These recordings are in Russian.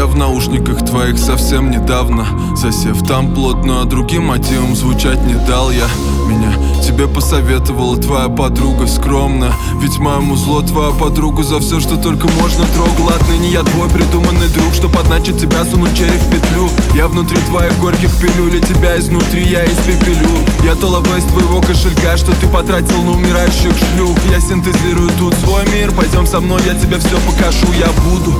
я в наушниках твоих совсем недавно, засев там плотно, а другим мотивом звучать не дал я. Меня тебе посоветовала твоя подруга скромно, ведь моему зло твоя подругу за все, что только можно трогала. Отныне я твой придуманный друг, что подначит тебя сунуть череп в петлю. Я внутри твоих горьких пилюль, и тебя изнутри я испепелю. Я то ловлю из твоего кошелька, что ты потратил на умирающих шлюх. Я синтезирую тут свой мир, пойдем со мной, я тебе все покажу. Я буду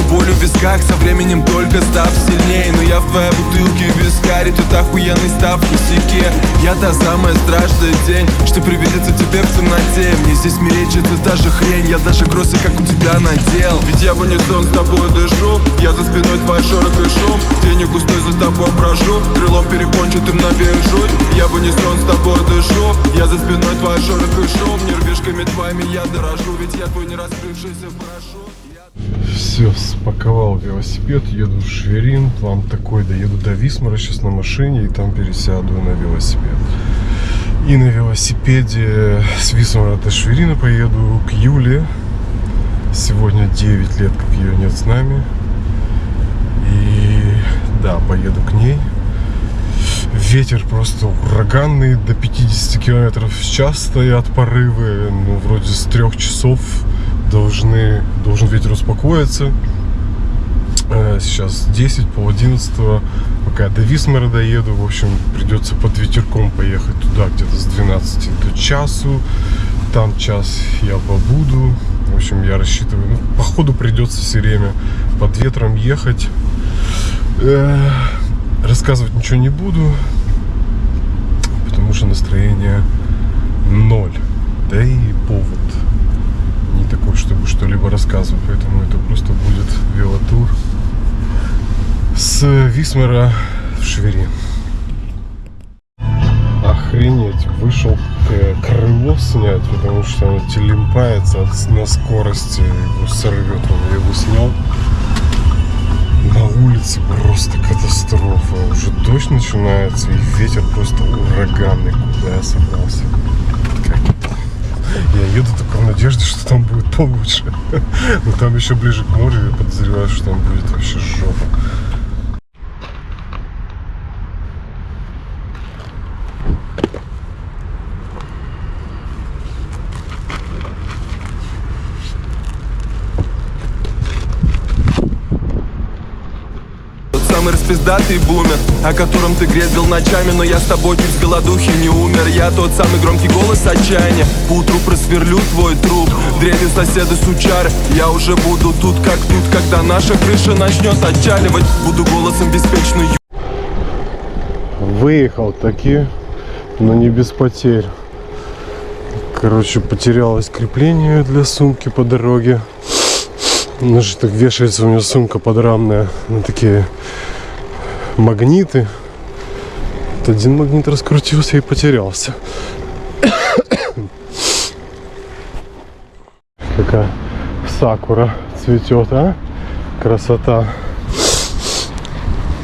болью в висках, со временем только став сильнее. Но я в твоей бутылке вискарь, и тут охуенный став в косяке. Я та самая страшная тень, что привидится тебе в темноте. Мне здесь мерещится даже хрень, я даже кроссы как у тебя надел. Ведь я в унисон с тобой дышу, я за спиной твой шорох и шум. Тенью густой за тобой брожу, крылом перепончатым навяжу. Я в унисон с тобой дышу, я за спиной твой шорох и шум. Нервишками твоими я дорожу, ведь я твой не раскрывшийся порошок. Все, спаковал велосипед, еду в Шверин. План такой: доеду до Висмара сейчас на машине и там пересяду на велосипед. И на велосипеде с Висмара до Шверина поеду к Юле. Сегодня 9 лет, как ее нет с нами. И да, поеду к ней. Ветер просто ураганный, до 50 км в час стоят порывы. Ну, вроде с 3 часов должен ветер успокоиться. Сейчас 10, пол 11, пока я до Висмара доеду. В общем, придется под ветерком поехать туда где-то с 12 до часу. Там час я побуду. В общем, я рассчитываю, походу придется все время под ветром ехать. Рассказывать ничего не буду, потому что настроение 0. Да и повод не такой, чтобы что-либо рассказывать. Поэтому это просто будет велотур с Висмара в Шверин. Охренеть, вышел крыло снять, потому что оно телепается на скорости, его сорвет. Я его снял. На улице просто катастрофа. Уже дождь начинается и ветер просто ураганный. Куда я собрался? Я еду только в надежде, что там будет получше. Но там еще ближе к морю, я подозреваю, что там будет вообще жопа. Самый распиздатый бумер, о котором ты грезил ночами. Но я с тобой чуть с голодухи не умер. Я тот самый громкий голос отчаяния. Поутру просверлю твой труп. Дрели соседы сучары. Я уже буду тут как тут, когда наша крыша начнет отчаливать. Буду голосом беспечный. Выехал таки, но не без потерь. Короче, потерялось крепление для сумки по дороге. Ну же, так вешается у меня сумка подрамная на такие магниты. Вот один магнит раскрутился и потерялся. Какая сакура цветет, а? Красота.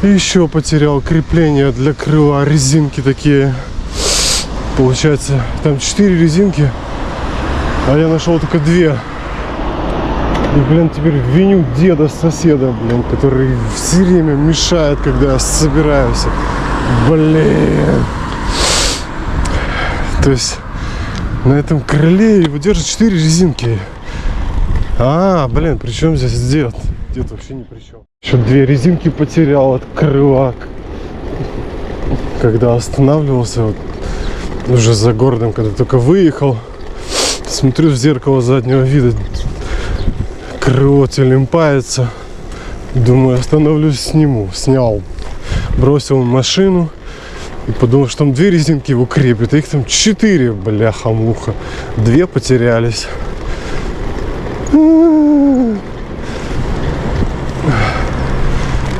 И еще потерял крепление для крыла, резинки такие. Получается, там 4 резинки, а я нашел только 2. И, блин, теперь виню деда соседа, блин, который все время мешает, когда я собираюсь. Блин. То есть на этом крыле его держат 4 резинки. Блин, при чем здесь дед? Дед вообще ни при чем. Еще 2 резинки потерял от крыла. Когда останавливался, вот, уже за городом, когда только выехал, смотрю в зеркало заднего вида. Крыло телепается. Думаю, остановлюсь, сниму. Снял. Бросил машину. И подумал, что там 2 резинки его крепят. А их там 4, бляха-муха. 2 потерялись.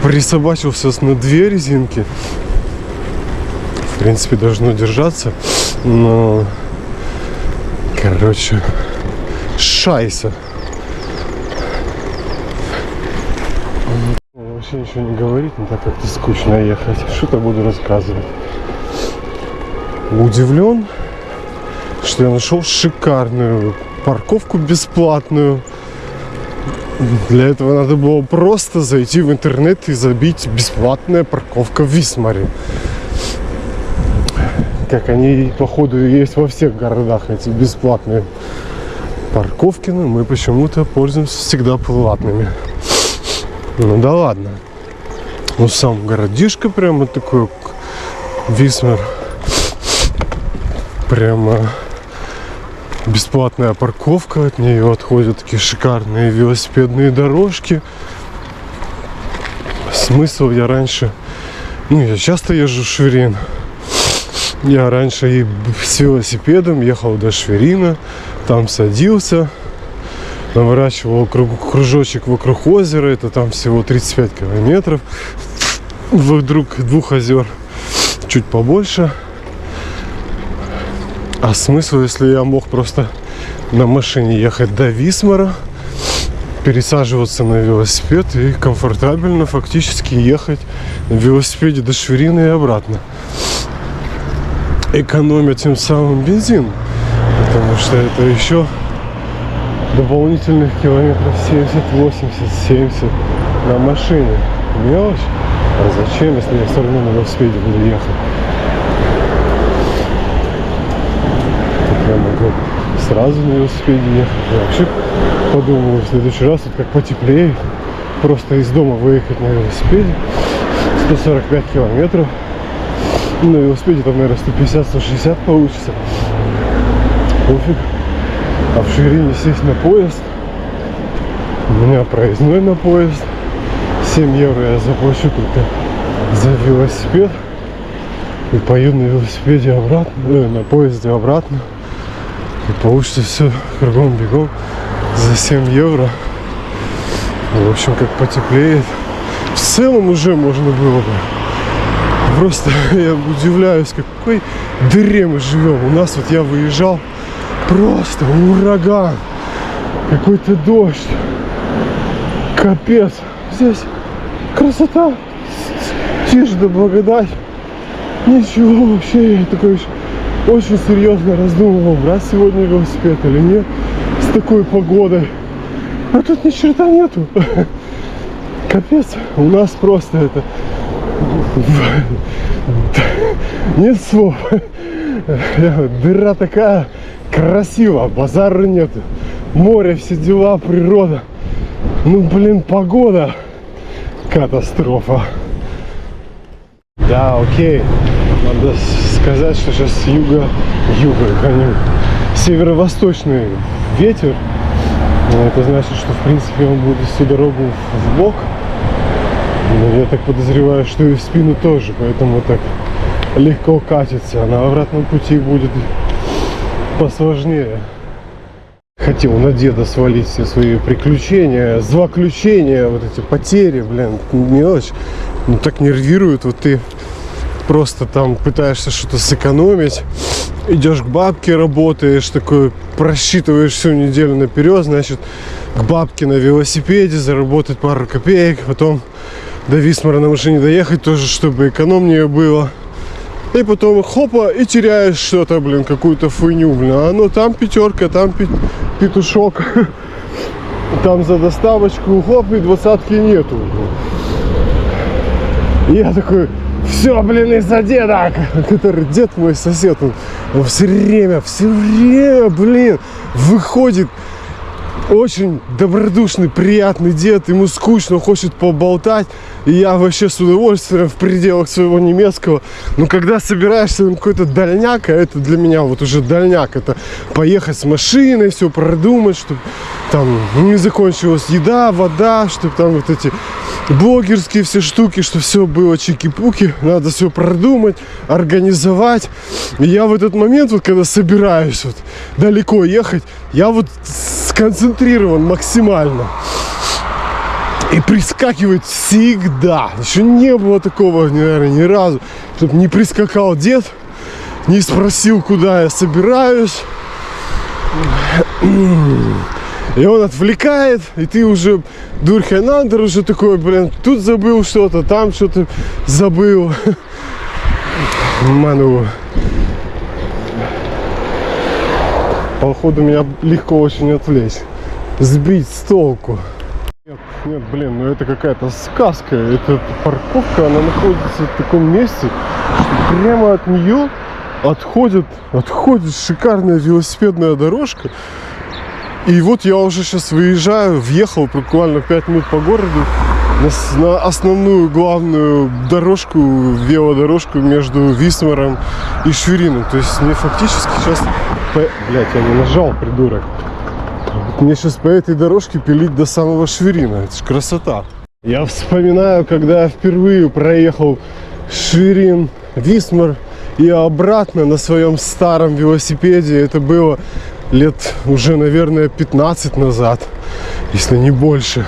Присобачился на 2 резинки. В принципе, должно держаться. Но... Короче... Шайса. Вообще ничего не говорить, не так как-то скучно ехать. Что-то буду рассказывать. Удивлен, что я нашел шикарную парковку бесплатную Для этого надо было просто зайти в интернет и забить «бесплатная парковка в Висмаре». Как они, походу, есть во всех городах, эти бесплатные парковки, но мы почему-то пользуемся всегда платными. Ну да ладно. Ну сам городишко прямо такой, Висмар. Прямо бесплатная парковка, от нее отходят такие шикарные велосипедные дорожки. Смысл я раньше... Ну, я часто езжу в Шверин. Я раньше и с велосипедом ехал до Шверина, там садился, наворачивал кружочек вокруг озера, это там всего 35 километров, вокруг двух озер чуть побольше. А смысл, если я мог просто на машине ехать до Висмара, пересаживаться на велосипед и комфортабельно фактически ехать на велосипеде до Шверина и обратно, экономя тем самым бензин, потому что это еще дополнительных километров 70, 80, 70 на машине. Мелочь. А зачем, если я все равно на велосипеде буду ехать? Я могу сразу на велосипеде ехать. Я вообще подумал, в следующий раз, вот как потеплее, просто из дома выехать на велосипеде 145 километров. На велосипеде там, наверное, 150-160 получится. Пофиг. А в Шверине сесть на поезд. У меня проездной на поезд. 7 евро я заплачу только за велосипед. И поеду на велосипеде обратно, на поезде обратно. И получится все кругом бегом за 7 евро. В общем, как потеплеет. В целом уже можно было бы. Просто я удивляюсь, какой дыре мы живем. У нас вот я выезжал, просто ураган, какой-то дождь, капец. Здесь красота, тишь да благодать. Ничего вообще, я такой очень серьезно раздумывал, брать сегодня велосипед или нет с такой погодой. А тут ни черта нету. Капец, у нас просто это... Нет слов. Дыра такая красивая, базара нет. Море, все дела, природа. Ну, блин, погода. Катастрофа. Да, окей. Надо сказать, что сейчас юга, северо-восточный ветер. Это значит, что, в принципе, он будет всю дорогу в бок. Но я так подозреваю, что и в спину тоже, поэтому так легко катится. А на обратном пути будет посложнее. Хотел на деда свалить все свои приключения, злоключения, вот эти потери, блин, мелочь. Ну так нервирует, вот ты просто там пытаешься что-то сэкономить, идешь к бабке, работаешь, такой просчитываешь всю неделю наперед, значит, к бабке на велосипеде заработать пару копеек, потом до Висмара на машине доехать тоже, чтобы экономнее было. И потом хопа, и теряешь что-то, блин, какую-то хуйню, блин. А ну там пятерка, там петушок, там за доставочку, хоп, и двадцатки нету. И я такой, все, блин, из-за деда, который дед мой сосед, он все время, блин, выходит. Очень добродушный, приятный дед, ему скучно, хочет поболтать. И я вообще с удовольствием в пределах своего немецкого. Но когда собираешься на какой-то дальняк, а это для меня вот уже дальняк, это поехать с машиной, все продумать, чтобы там не закончилась еда, вода, чтобы там вот эти блогерские все штуки, чтобы все было чики-пуки. Надо все продумать, организовать. И я в этот момент, вот когда собираюсь вот далеко ехать, я вот сконцентрирован максимально. И прискакивает всегда. Еще не было такого, наверное, ни разу, чтобы не прискакал дед, не спросил, куда я собираюсь. И он отвлекает, и ты уже дурхенандер уже такой, блин, тут забыл что-то, там что-то забыл. Ману. Походу меня легко очень отвлечь, сбить с толку. Нет, блин, ну это какая-то сказка. Эта парковка, она находится в таком месте, что прямо от нее отходит шикарная велосипедная дорожка. И вот я уже сейчас выезжаю, въехал буквально 5 минут по городу на основную главную дорожку, велодорожку между Висмаром и Шверином. То есть мне фактически сейчас... Блять, я не нажал, придурок. Мне сейчас по этой дорожке пилить до самого Шверина. Это ж красота. Я вспоминаю, когда я впервые проехал Шверин, Висмар и обратно на своем старом велосипеде. Это было лет уже, наверное, 15 назад, если не больше.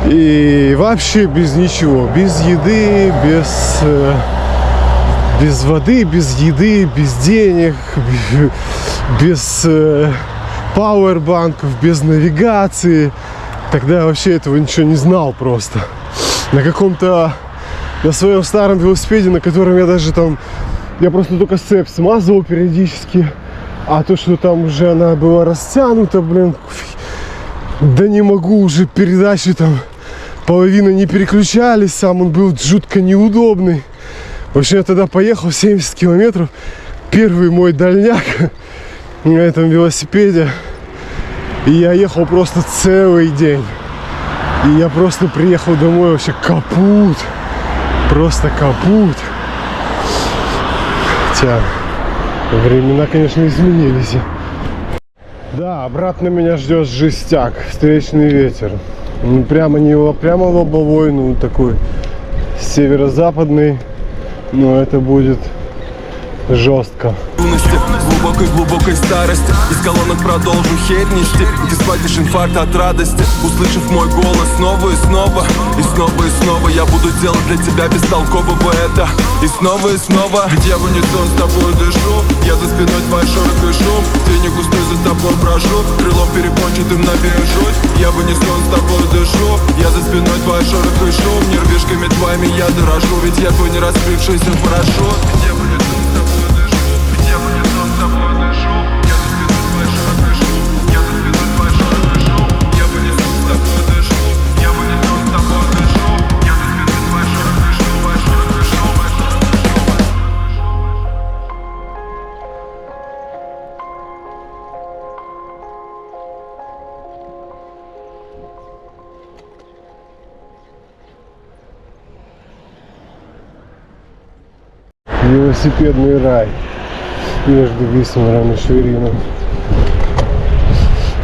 И вообще без ничего, без еды, без воды, без еды, без денег, без пауэрбанков, без навигации. Тогда я вообще этого ничего не знал просто. На своем старом велосипеде, на котором я просто только цепь смазывал периодически. А то, что там уже она была растянута, блин, да не могу, уже передачи там половина не переключались, сам он был жутко неудобный. В общем, я тогда поехал 70 километров, первый мой дальняк на этом велосипеде. И я ехал просто целый день. И я просто приехал домой, вообще капут. Просто капут. Хотя времена, конечно, изменились. Да, обратно меня ждет жестяк, встречный ветер. Прямо лобовой, ну такой северо-западный. Но это будет жестко. Глубокой старости из колонок продолжу хейт нести. Ты схватишь инфаркт от радости, услышав мой голос снова и снова. И снова и снова я буду делать для тебя бестолкового это. И снова, ведь я в унисон с тобой дышу. Я за спиной твой шорох и шум. Тени густой за тобой прошу, крылом перепончатым набежусь. Я в унисон с тобой дышу. Я за спиной твой шорох и шум. Нервишками твоими я дорожу, ведь я твой не раскрывшийся парашют. Я в унисон с тобой дышу. Я в унисон с тобой дышу. Я за спиной твой шорох и шум. Я за спиной твой шорох и шум. Я в унисон с тобой дышу. Я в унисон с тобой дышу. Я за спиной твой шорох и шум. Твой шорох и шум. Велосипедный рай между Висмаром и Шверином.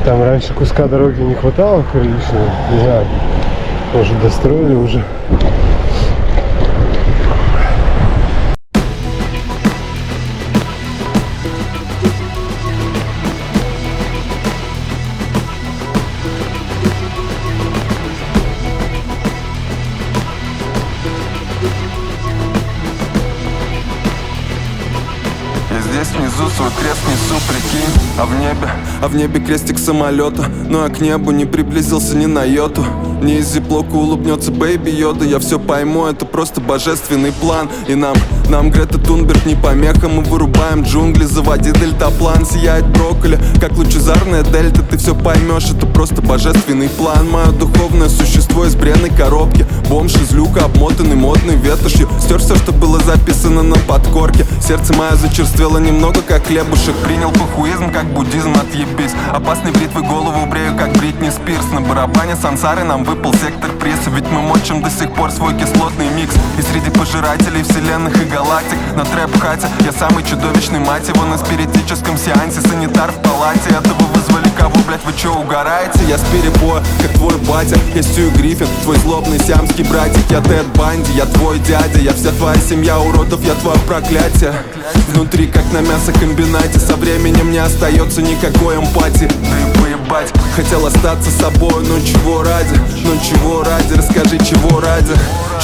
Там раньше куска дороги не хватало приличного. Не знаю, может, достроили уже. Здесь внизу свой крест несу, прикинь. А в небе крестик самолета. Но я к небу не приблизился ни на йоту. Не из зиплока улыбнется Бэйби Йода. Я все пойму, это просто божественный план. И нам Грета Тунберг не помеха. Мы вырубаем джунгли, заводи дельтаплан. Сияет брокколи, как лучезарная дельта. Ты все поймешь, это просто божественный план. Мое духовное существо из бренной коробки. Бомж из люка, обмотанный модной ветошью. Стер все, что было записано на подкорке. Сердце мое зачерствело немного, как хлебушек. Принял похуизм, как буддизм, отъебись. Опасной бритвой голову брею, как Бритни Спирс. На барабане сансары нам выпал сектор пресса. Ведь мы мочим до сих пор свой кислотный микс. И среди пожирателей вселенных и галактик на трэп-хате я самый чудовищный, мать его. На спиритическом сеансе санитар в палате. Этого вызвали кого, блять, вы чё, угораете? Я с перебоя, как твой батя. Я Стью Гриффин, твой злобный сиамский братик. Я Тед Банди, я твой дядя. Я вся твоя семья уродов, я твое проклятие. Внутри, как на мясокомбинате. Со временем не остается никакой эмпатии. Да и поебать, хотел остаться собой. Но чего ради, расскажи, чего ради.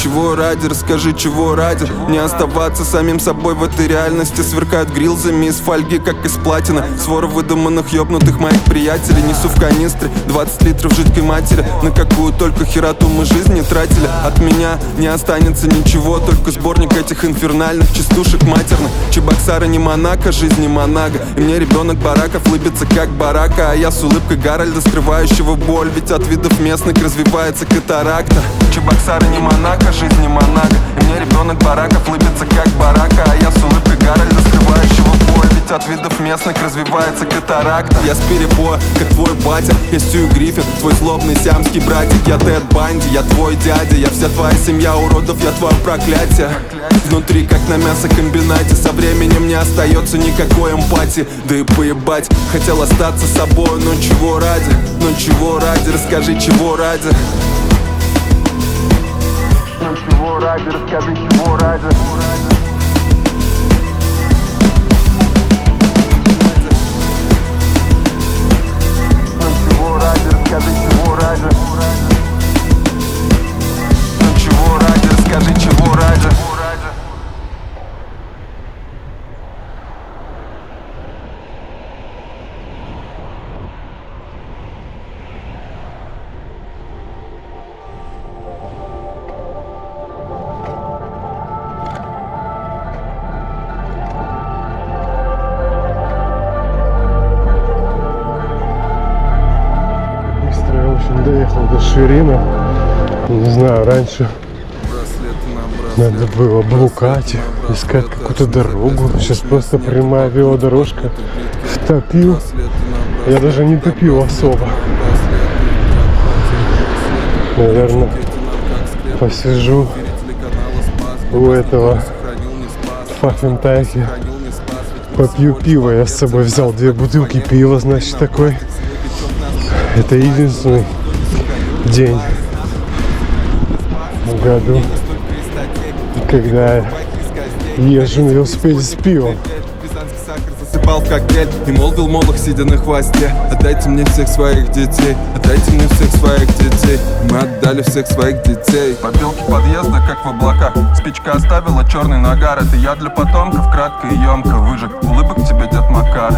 Чего ради, расскажи, чего ради. Не оставаться самим собой в этой реальности. Сверкают грилзами из фольги, как из платины. Свора выдуманных ёбнутых моих приятелей. приятели. Несу в канистре 20 литров жидкой матери. На какую только хероту мы жизнь не тратили. От меня не останется ничего, только сборник этих инфернальных частушек матерных. Чебоксары не Монако, жизнь не Монако. И мне ребенок бараков лыбится как барака. А я с улыбкой Гарольда, скрывающего боль. Ведь от видов местных развивается катаракта. Чебоксары не Монако, жизнь не Монако. И мне ребенок бараков лыбится как барака. А я с улыбкой Гарольда, скрывающего боль. Ведь от видов местных развивается катаракта. Я с перебоя, как твой батя. Я Стью Гриффин, твой злобный сиамский братик. Я Тед Банди, я твой дядя. Я вся твоя семья уродов, я твое проклятие. Внутри, как на мясокомбинате. Со временем не остается никакой эмпатии. Да и поебать, хотел остаться собой. Но чего ради, расскажи, чего ради. Ну чего ради, расскажи, чего ради. Расскажи, чего ради. Ну чего ради, расскажи, чего ради. Доехал до Ширина. Не знаю, раньше надо было блукать, искать какую-то дорогу. Сейчас просто прямая велодорожка. Втопил. Я даже не топил особо. Наверное, посижу у этого фафентайки, попью пиво. Я с собой взял 2 бутылки пива, значит, такой. Это единственный день в году, когда я езжу на велосипеде с пивом. Засыпал в коктейль и молвил молох, сидя на хвосте: отдайте мне всех своих детей, отдайте мне всех своих детей. Мы отдали всех своих детей. Побелки подъезда, как в облаках. Спичка оставила черный нагар. Это я для потомков, кратко и емко выжег. Улыбок тебе, дед Макар.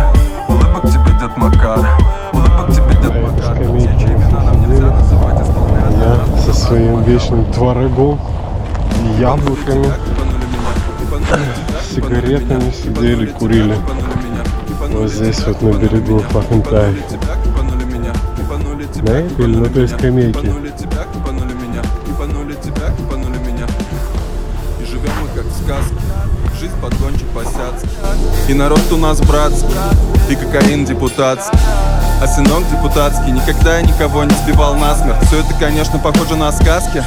Улыбок тебе, дед Макар. Улыбок тебе, дед Макар. Все, чьи имена нам нельзя называть, исполняют. Я со своим вечным творогом и яблоками, сигаретами сидели, курили. Вот здесь вот на берегу Фафентай. Да, или на той скамейке. И живем мы как в сказке. Жизнь подгончик по-сяцки. И народ у нас братский, и кокаин депутатский. А сынок депутатский никогда я никого не сбивал насмерть. Все это, конечно, похоже на сказки.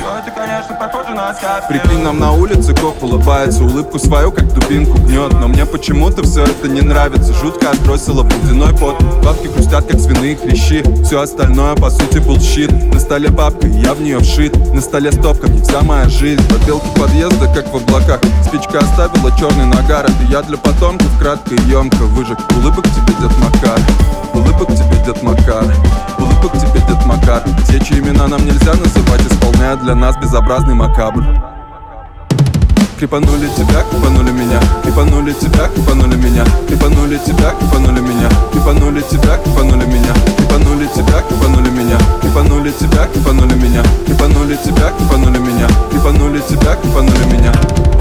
Прикинь, нам на улице коп улыбается, улыбку свою, как дубинку гнет. Но мне почему-то все это не нравится. Жутко отбросило в ледяной пот. Бабки хрустят, как свиные хрящи. Все остальное, по сути, булщит. На столе бабка, и я в нее вшит. На столе стопка, не вся моя жизнь. Побелки подъезда, как в облаках. Спичка оставила черный нагар. Это я для потомков, кратко и емко выжег. Улыбок тебе, дед Макар. Улыбок тебе, дед Макар. Улыбок тебе, дед Макар. Все, чьи имена нам нельзя называть, исполняют для нас безобразный макабр. Крепанули тебя, крепанули меня. Крепанули тебя, крепанули меня. Крепанули тебя, крепанули меня. Крепанули тебя, крепанули меня. Крепанули тебя, крепанули меня. Крепанули тебя, крепанули меня. Крепанули тебя, крепанули меня. Крепанули тебя, крепанули меня.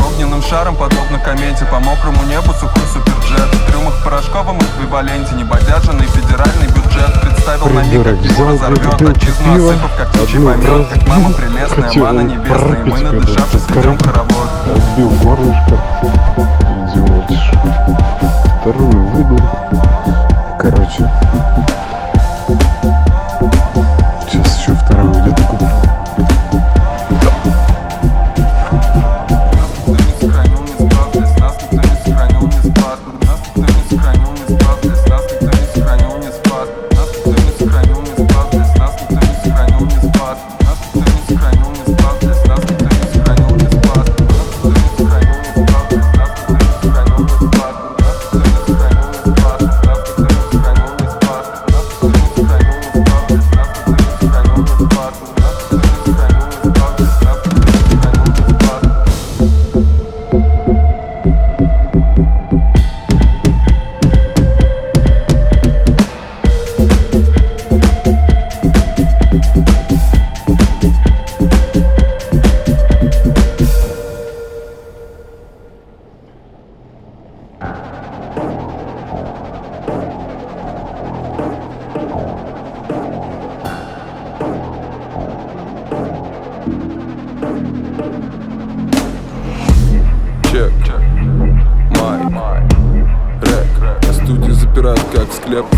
Огненным шаром, подобно комете, по мокрому небу сухой суперджет. В трюмах в порошковом эквиваленте небодяженный федеральный бюджет представил на миг, как его разорвет отчизну, осыпав как птичий помет. Как мама прелестная, мана небесная, мы, надышавшись, ведем хоровод. Отбил горлышко, идиотиш. Вторую выдул. Короче, сейчас еще вторую где-то куплю. студии запирают, как в склепке.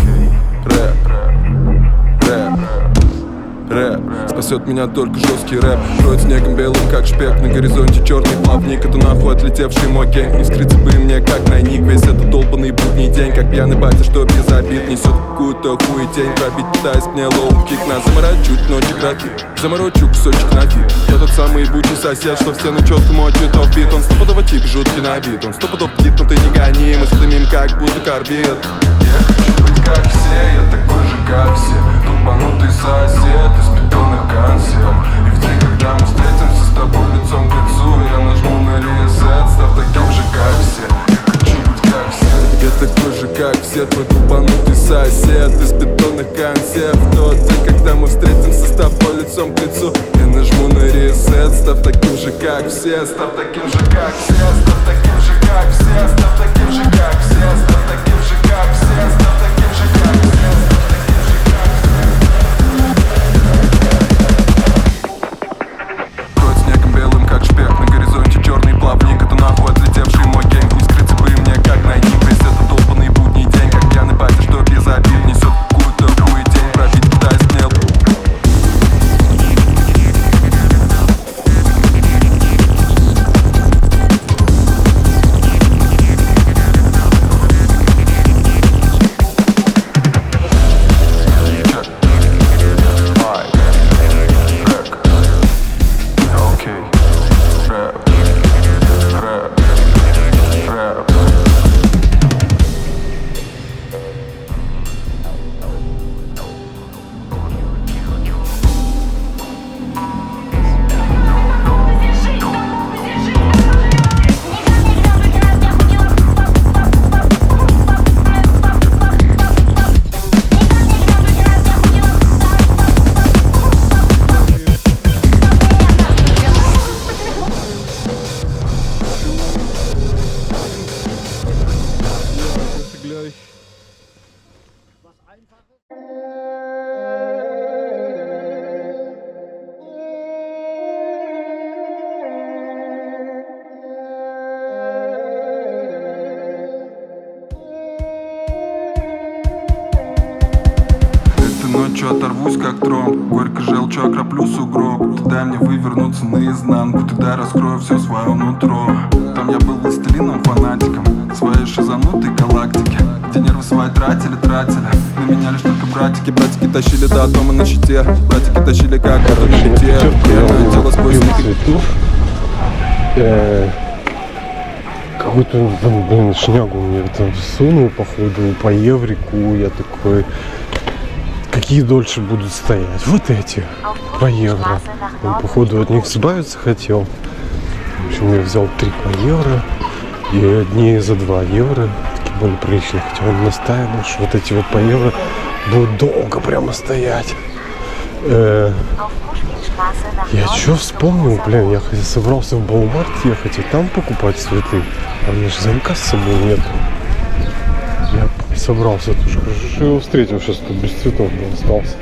Рэп спасет меня только жесткий рэп. Кроет снегом белым, как шпек. На горизонте черный плавник, это нахуй отлетевший мой гэнг. Не скрыться бы мне, как найник. Весь этот долбанный будний день, как пьяный батя, что без обид несет какую-то хуетень. Пробить пытаясь мне лоу-кик. На заморочуть ночи график, заморочу кусочек на фиг. Я тот самый ебучий сосед, что в стену четко мочит офбит. Он стопудово тип, жуткий на вид. Он стопудов гид, но ты не гони. Мы стымим, как будто корбит. Я хочу быть как все, я такой же, как все. Тупанутый сосед из бетонных консерв. И в день, когда мы встретимся с тобой лицом к лицу, я нажму на ресет, став таким же, как все. Я хочу быть как все. Я такой же, как все, твой тупанутый сосед из бетонных консерв. В тот день, когда мы встретимся с тобой лицом к лицу, я нажму на ресет, став таким же, как все. Став таким же, как все. Став таким же, как все. Став таким же, как все. Став таким же, как все. Став таким же, как все. На горизонте черный плавник, это нахуй отлетевший мой гэнг. Не скрыться бы мне, как найник. Весь этот долбанный будний день, как пьяный батя, что без обид несет какую-то хуетень. Пробить пытаясь мне. Ночью оторвусь как тромб, горько желчу окроплю сугроб. Ты дай мне вывернуться наизнанку, ты дай раскрою все свое нутро. Там я был властелином, фанатиком своей шизанутой галактики, где нервы свои тратили. На меня лишь только братики тащили до дома на щите. Братики тащили как это на щите. Верное тело сквозь них. Какую-то, блин, шнягу мне там сунул, походу, по еврику. Я такой... Какие дольше будут стоять? Вот эти, по евро. Он, походу, от них избавиться хотел. В общем, я взял 3 по евро. И одни за 2 евро. Такие более приличные. Хотя он настаивал, что вот эти вот по евро будут долго прямо стоять. Я что вспомнил, блин, я собрался в Баумарт ехать и там покупать цветы. А у меня же замка с собой нет. Я собрался тоже. Хорошо, что его встретил, сейчас тут без цветов был, остался.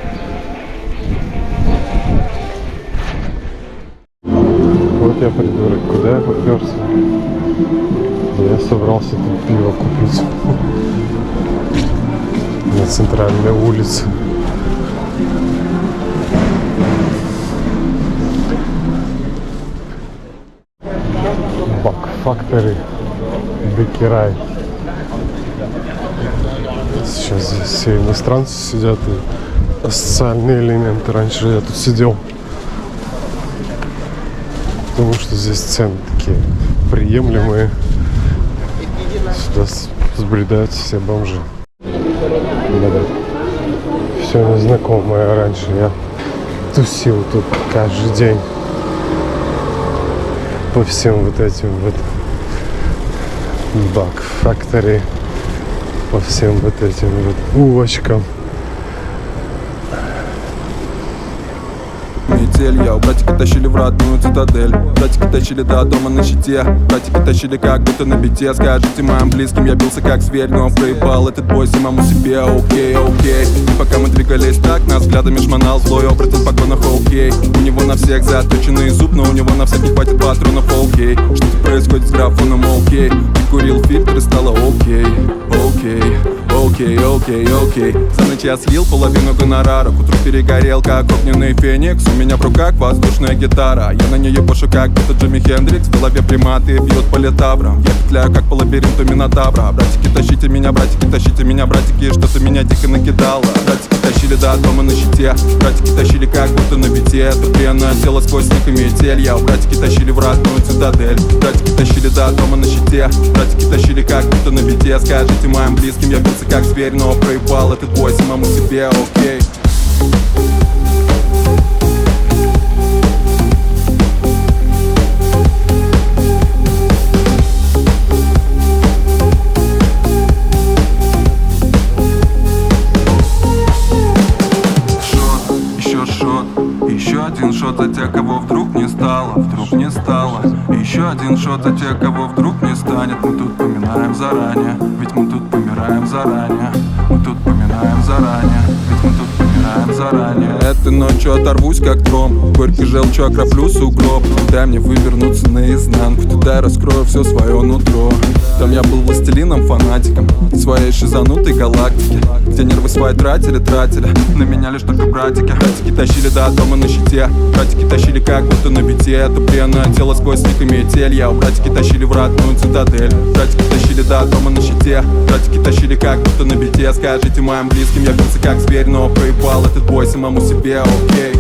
Вот я придурок, куда я попёрся? Я собрался тут пиво купить на центральной улице. Бак Factory, Бекерай. Сейчас здесь все иностранцы сидят и социальные элементы. Раньше я тут сидел, потому что здесь цены такие приемлемые. Сюда сбредаются все бомжи. Все незнакомое. Раньше я тусил тут каждый день по всем вот этим вот Бак Factory, по всем вот этим вот булочкам. Метель, я у братика тащили в родную цитадель. Братика тащили до дома на щите. Братика тащили как будто на бите. Скажите моим близким, я бился как зверь, но проебал этот бой самому себе. Окей. И пока мы двигались так, нас взглядами шмонал злой оборотень в погонах. Окей. У него на всех заточенный зуб, но у него на всех не хватит патронов. Окей. Что-то происходит с графоном. Окей. Прикурил фильтр и стало окей. окей, окей, окей. За ночь я слил половину гонорара, к утру перегорел, как огненный феникс. У меня в руках воздушная гитара, я на нее пашу, как будто Джимми Хендрикс. В голове приматы бьют по литаврам, я петляю, как по лабиринту Минотавра. Братики, тащите меня, братики, что-то меня дико накидало. Братики тащили до дома на щите, братики тащили, как будто на бите. Это бренное тело сквозь снег и метель. Я у братики тащили в родную цитадель. Братики тащили до дома на щите, братики тащили, как будто на бите. Скажите моим близким, я бился как зверь, но проебал этот бой самому себе, окей. Еще один шот за тех, кого вдруг не стало, Еще один шот за тех, кого вдруг не станет. Мы тут поминаем заранее, ведь мы тут помираем заранее. Мы тут поминаем заранее, ведь мы тут помираем заранее. Этой ночью оторвусь как тром, горький желчью окроплю сугроб. Дай мне вывернуться наизнанку, туда я раскрою все свое нутро. Там я был властелином, фанатиком своей шизанутой галактики, где нервы свои тратили, на меня лишь только братики. Братики тащили до дома на щите, братики тащили, как будто на бите. Это бренное тело сквозь снег и метель. Я у братики тащили в родную цитадель. Братики тащили до дома на щите, братики тащили, как будто на бите. Скажите моим близким, я бился как зверь, но проебал этот бой самому себе, окей.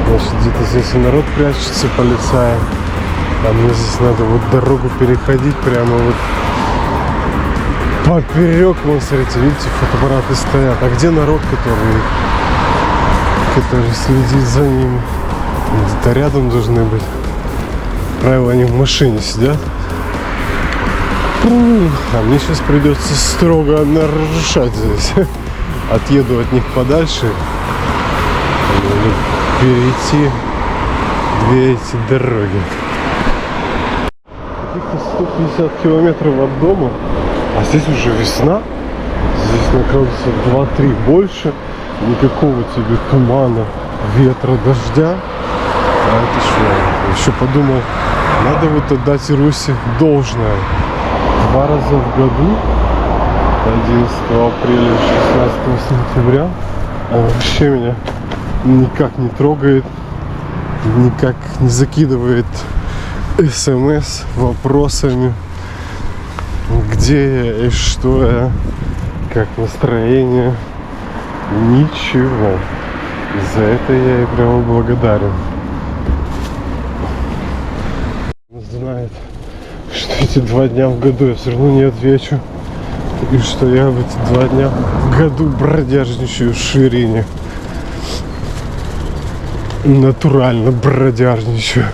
Значит, где-то здесь и народ прячется, полицаи. А мне здесь надо вот дорогу переходить прямо вот поперек. Вон, смотрите, видите, фотоаппараты стоят. А где народ, который следит за ними? Где-то рядом должны быть. Правило, они в машине сидят. А мне сейчас придется строго нарушать здесь. Отъеду от них подальше. Перейти две эти дороги. Каких-то 150 километров от дома. А здесь уже весна. Здесь на градусов 2-3 больше. Никакого тебе тумана, ветра, дождя. А это что? Еще подумал, надо вот отдать Руси должное. 2 раза в году, 11 апреля и 16 сентября, он вообще меня никак не трогает, никак не закидывает смс вопросами, где я и что я, как настроение. Ничего. За это я и прямо благодарен. Знает, что эти 2 дня в году я все равно не отвечу. И что я в эти 2 дня в году бродяжничаю в Шверине. Натурально бродяжничаю.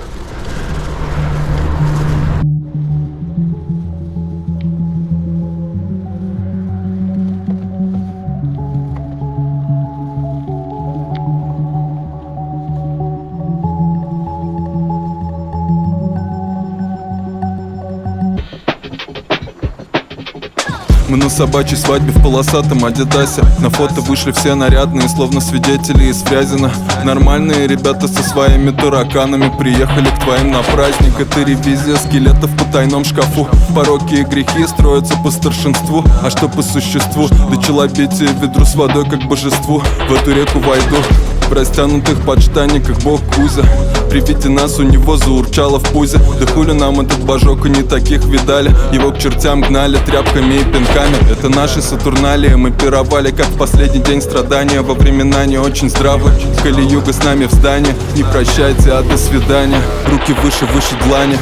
Мы на собачьей свадьбе в полосатом адидасе. На фото вышли все нарядные, словно свидетели из Фрязино. Нормальные ребята со своими тараканами приехали к твоим на праздник. Это ревизия скелетов по тайном шкафу. Пороки и грехи строятся по старшинству. А что по существу? Да челобитие ведру с водой как божеству. В эту реку войду в растянутых подштанниках бог Кузя. При виде нас у него заурчало в пузе. Да хули нам этот божок, и не таких видали. Его к чертям гнали тряпками и пинками. Это наши сатурналии, мы пировали как в последний день страдания. Во времена не очень здравы. Кали-юга с нами в здании. Не прощайте, а до свидания. Руки выше, выше длани.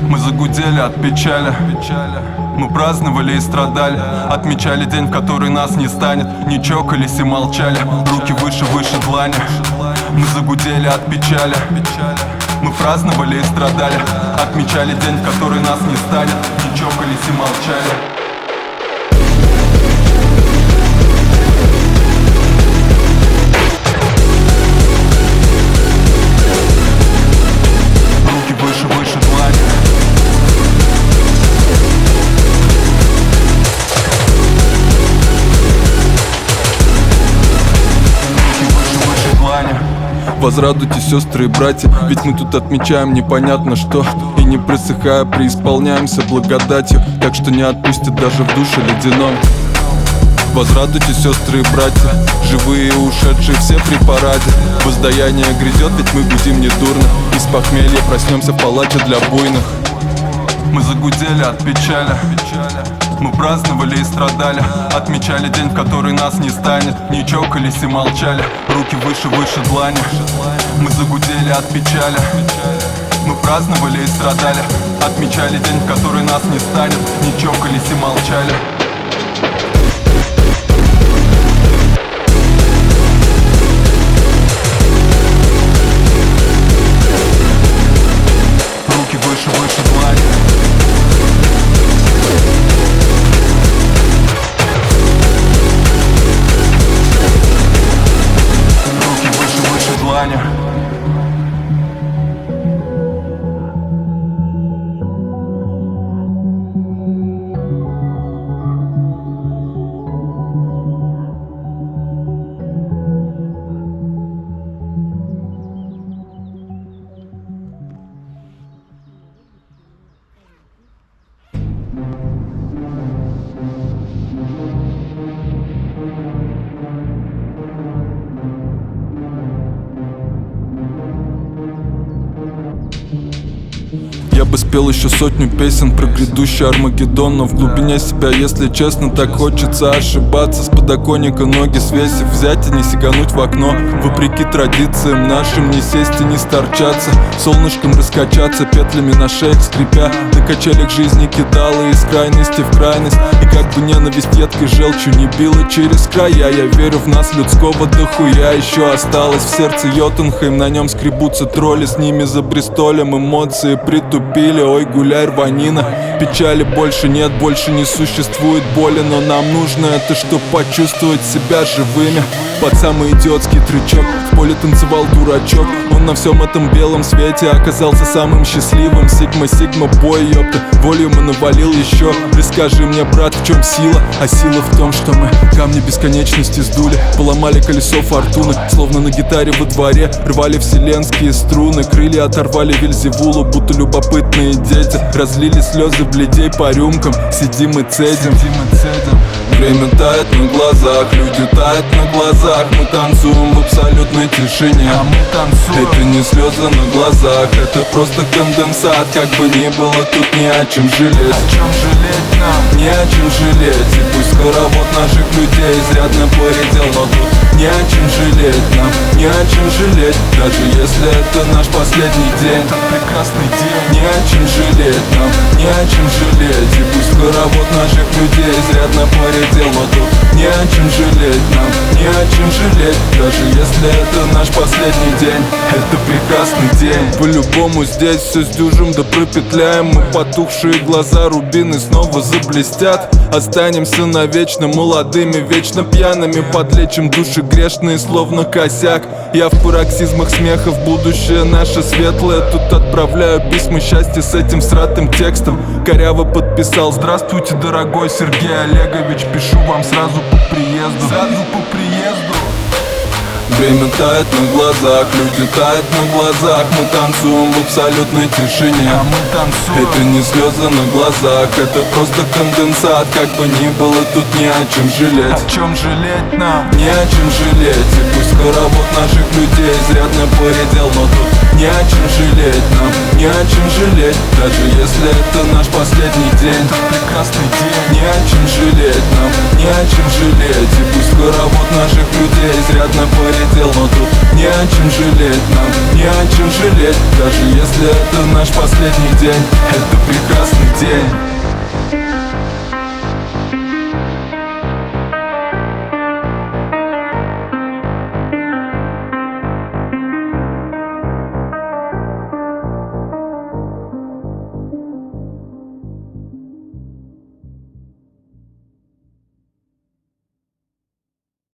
Мы загудели от печали. Мы праздновали и страдали. Отмечали день, в который нас не станет. Не чокались и молчали. Руки выше, выше длани. Мы загудели от печали. Мы праздновали и страдали. Отмечали день, в который нас не станет. Не чокались и молчали. Руки выше, выше длани. Возрадуйтесь, сестры и братья, ведь мы тут отмечаем непонятно что. И не присыхая, преисполняемся благодатью, так что не отпустит даже в душе ледяном. Возрадуйтесь, сестры и братья, живые и ушедшие все при параде. Воздаяние грядет, ведь мы гудим недурно. Из похмелья проснемся в палате для буйных. Мы загудели от печали, мы праздновали и страдали, отмечали день, в который нас не станет. Не чокались и молчали, руки выше, выше длани. Мы загудели от печали, мы праздновали и страдали, отмечали день, в который нас не станет. Не чокались и молчали. Руки выше, выше длани. Я бы спел еще сотню песен про грядущий Армагеддон, но в глубине себя, если честно, так хочется ошибаться. С подоконника ноги свесив, взять и не сигануть в окно. Вопреки традициям нашим не сесть и не сторчаться, солнышком раскачаться, петлями на шеях скрипя. На качелях жизни кидала из крайности в крайность, и как бы ненависть едкой желчью не била через края. Я верю в нас людского дохуя, еще осталось в сердце Йотунхейм. На нем скребутся тролли, с ними за Бристолем эмоции притупили. Ой, гуляй, рванина. Печали больше нет, больше не существует боли, но нам нужно это, чтоб почувствовать себя живыми. Под самый идиотский трючок в поле танцевал дурачок. Он на всем этом белом свете оказался самым счастливым. Сигма, бой, ёпта, волю мы навалил еще. Расскажи мне, брат, в чем сила? А сила в том, что мы камни бесконечности сдули, поломали колесо фортуны, словно на гитаре во дворе. Рвали вселенские струны, крылья оторвали Вельзевулу, будто любопытные дети. Разлили слезы бледей по рюмкам, сидим и цедим. Время тает на глазах, люди тают на глазах. Мы танцуем в абсолютной тишине. Это не слезы на глазах, это просто конденсат. Как бы ни было, тут не о чем жалеть. О чем жалеть нам? Не о чем жалеть. И пусть хоровод наших людей изрядно поредел, но тут не о чем жалеть нам, не о чем жалеть. Даже если это наш последний день, этот прекрасный день. Не о чем жалеть нам, не о чем жалеть. И пусть хоровод наших людей изрядно поредел, но тут не о чем жалеть нам, не о чем жалеть. Даже если это наш последний день, это прекрасный день. По-любому здесь все сдюжим да пропетляем. Мы потухшие глаза, рубины снова заблестят. Останемся навечно молодыми, вечно пьяными. Подлечим души грешные, словно косяк. Я в пароксизмах смеха в будущее наше светлое. Тут отправляю письма счастья с этим сратым текстом. Коряво подписал: здравствуйте, дорогой Сергей Олегович, пишу вам сразу по приезду. Время тает на глазах, люди тают на глазах. Мы танцуем в абсолютной тишине. Это не слезы на глазах, это просто конденсат. Как бы ни было, тут не о чем жалеть. О чем жалеть нам? Не о чем жалеть. И пусть хоровод наших людей изрядно поредел, но тут не о чем жалеть нам, не о чем жалеть. Даже если это наш последний день, этот прекрасный день. Не о чем жалеть нам, не о чем жалеть. И пусть хоровод наших людей изрядно поредел, но тут не о чем жалеть нам, не о чем жалеть. Даже если это наш последний день, это прекрасный день.